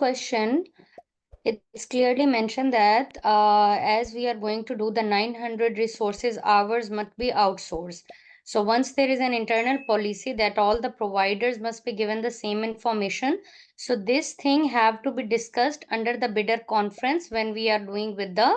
question, it's clearly mentioned that as we are going to do the 900 resources hours must be outsourced. So once there is an internal policy that all the providers must be given the same information, so this thing have to be discussed under the bidder conference when we are doing with the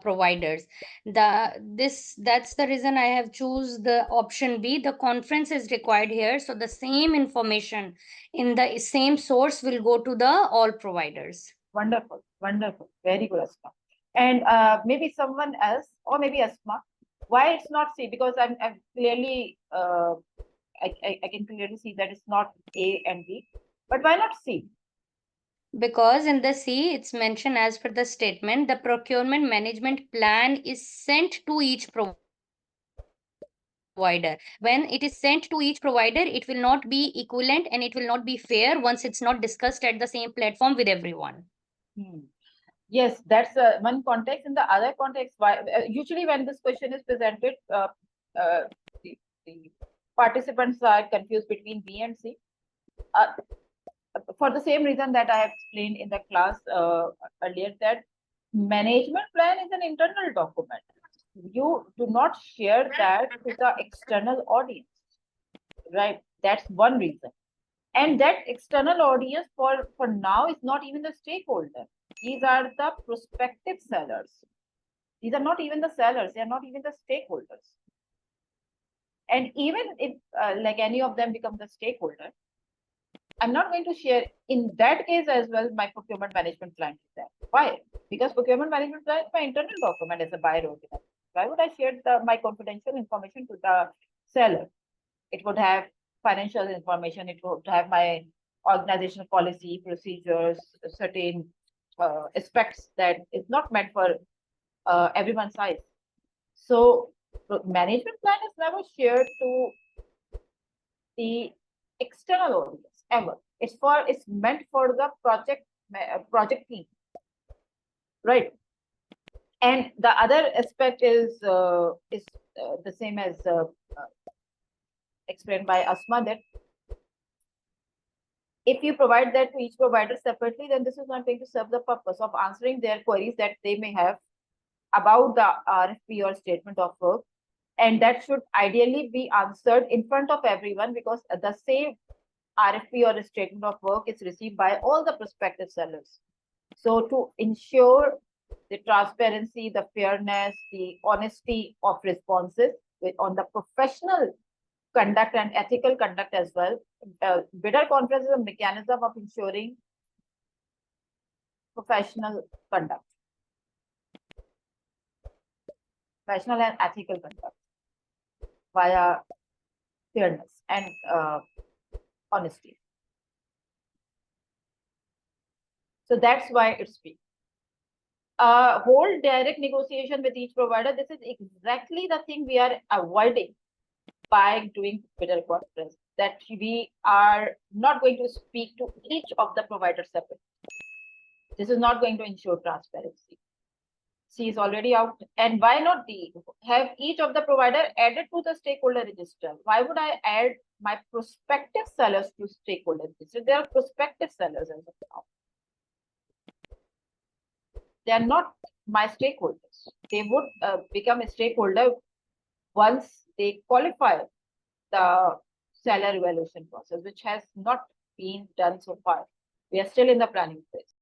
providers. That's the reason I have choose the option B. The conference is required here, so the same information in the same source will go to the all providers. Wonderful, wonderful, very good, Asma. And maybe someone else, or maybe Asma, why it's not C? Because I'm clearly, I can clearly see that it's not A and B, but why not C? Because in the C, it's mentioned as per the statement, the procurement management plan is sent to each provider. When it is sent to each provider, it will not be equivalent and it will not be fair once it's not discussed at the same platform with everyone. Yes, that's one context. In the other context, why usually when this question is presented, the participants are confused between B and C. For the same reason that I have explained in the class earlier, that management plan is an internal document. You do not share that to the external audience, right? That's one reason. And that external audience for now is not even the stakeholder. These are the prospective sellers. These are not even the sellers. They are not even the stakeholders. And even if like any of them become the stakeholder, I'm not going to share in that case as well my procurement management plan with them. Why? Because procurement management plan is my internal document as a buyer organization. Why would I share my confidential information to the seller? It would have financial information. It would have my organizational policy, procedures, certain aspects that is not meant for everyone's size. So management plan is never shared to the external audience ever. It's meant for the project team, right? And the other aspect is the same as explained by Asma, that if you provide that to each provider separately, then this is not going to serve the purpose of answering their queries that they may have about the RFP or statement of work. And that should ideally be answered in front of everyone, because the same RFP or a statement of work is received by all the prospective sellers. So to ensure the transparency, the fairness, the honesty of responses on the professional conduct and ethical conduct as well, bidder conference is a mechanism of ensuring professional conduct, professional and ethical conduct via fairness and honesty. So that's why it's B. Hold direct negotiation with each provider. This is exactly the thing we are avoiding by doing bidder conference, that we are not going to speak to each of the providers separately. This is not going to ensure transparency. C is already out. And why not D? Have each of the provider added to the stakeholder register. Why would I add my prospective sellers to stakeholder register? They are prospective sellers as of now. They are not my stakeholders. They would become a stakeholder once they qualify the seller evaluation process, which has not been done so far. We are still in the planning phase.